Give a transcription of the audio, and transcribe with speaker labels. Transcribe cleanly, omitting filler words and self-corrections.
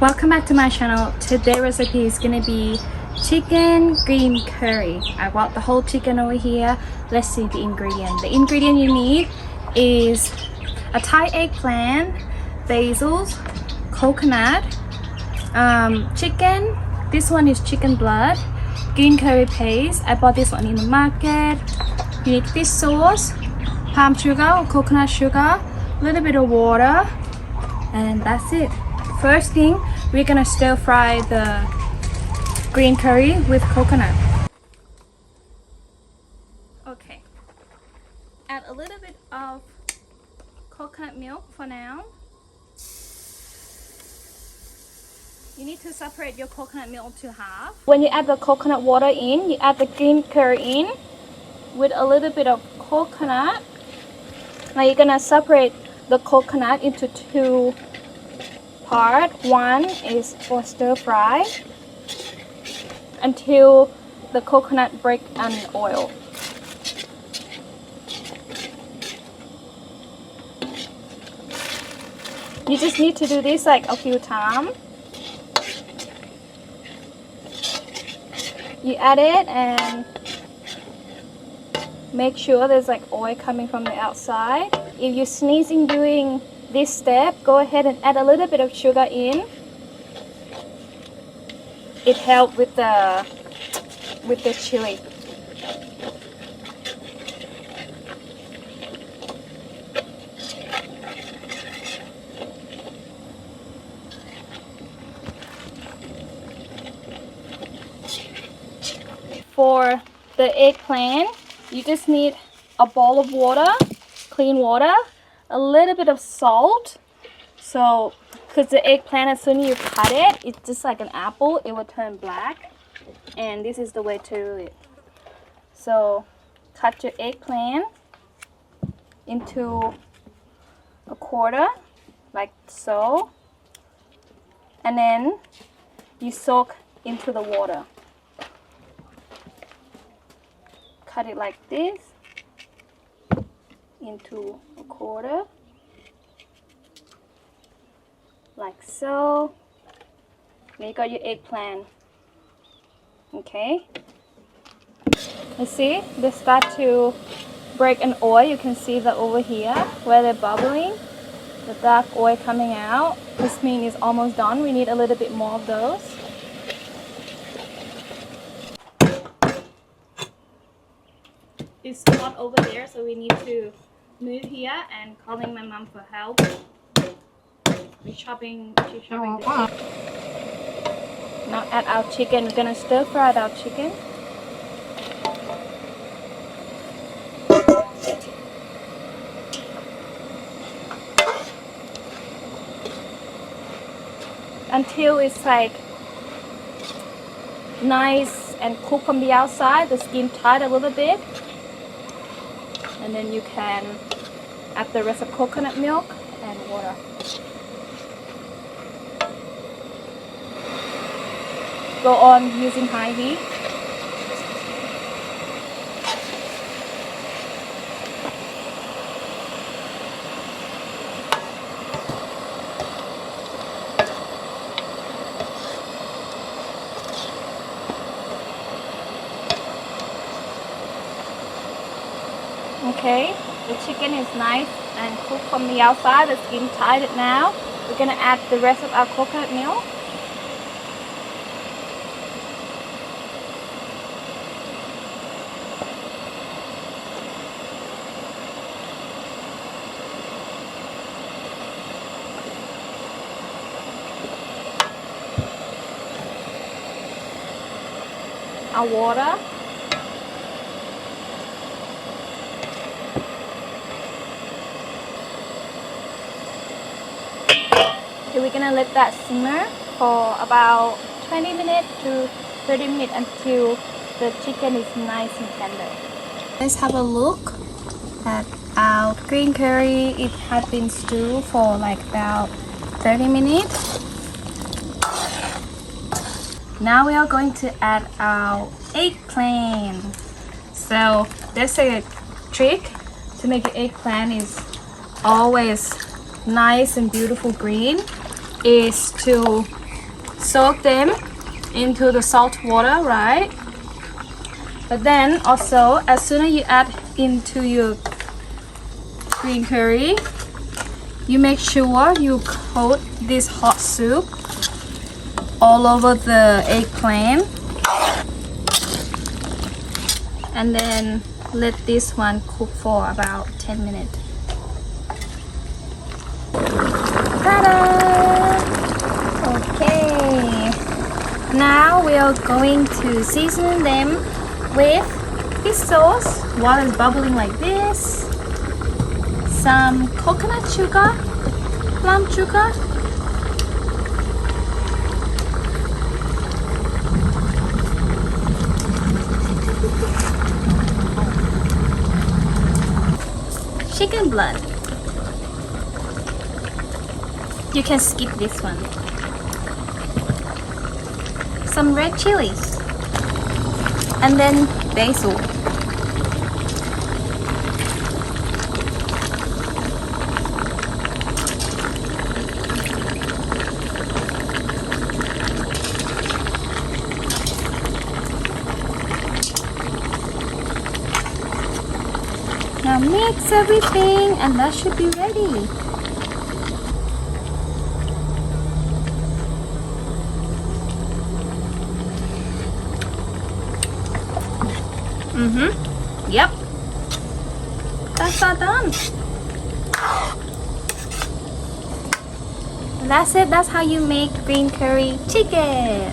Speaker 1: Welcome back to my channel. Today's recipe is gonna be chicken green curry. I bought the whole chicken over here. Let's see the ingredient. The ingredient you need is a Thai eggplant, basils, coconut, chicken. This one is chicken blood, green curry paste. I bought this one in the market. You need fish sauce, palm sugar, coconut sugar, a little bit of water, and that's it. First thing, we're gonna stir fry the green curry with coconut. Okay, add a little bit of coconut milk for now. You need to separate your coconut milk to half. When you add the coconut water in, you add the green curry in with a little bit of coconut. Now you're gonna separate the coconut into two part. One is for stir fry until the coconut break on oil. You just need to do this like a few times. You add it and make sure there's like oil coming from the outside. If you're sneezing doing this step, go ahead and add a little bit of sugar in. It helps with the chili. For the eggplant, you just need a bowl of water, clean water, a little bit of salt. So because the eggplant, as soon as you cut it, it's just like an apple, it will turn black, and this is the way to do it. So cut your eggplant into a quarter like so, and then you soak into the water. Cut it like this into a quarter, like so. Now you got your eggplant. Okay, you see they start to break an oil. You can see that over here where they're bubbling, the dark oil coming out. This means it's almost done. We need a little bit more of those. It's hot over there, so we need to move here and calling my mom for help. She's chopping this. Now add our chicken. We're gonna stir fry our chicken. Until it's like nice and cooked from the outside, the skin tight a little bit. And then you can add the rest of coconut milk and water. Go on using high heat. Okay, the chicken is nice and cooked from the outside. The skin tied it now. We're gonna add the rest of our coconut milk. Our water. So we're gonna let that simmer for about 20 minutes to 30 minutes until the chicken is nice and tender. Let's have a look at our green curry. It had been stewed for like about 30 minutes. Now we are going to add our eggplant. So there's a trick to make your eggplant is always nice and beautiful green is to soak them into the salt water, right? But then also, as soon as you add into your green curry, you make sure you coat this hot soup all over the eggplant, and then let this one cook for about 10 minutes. Ta-da! Okay, now we are going to season them with fish sauce. Water is bubbling like this. Some coconut sugar, plum sugar, chicken blood. You can skip this one. Some red chilies, and then basil. Now mix everything and that should be ready. Yep. That's all done. And that's it. That's how you make green curry chicken.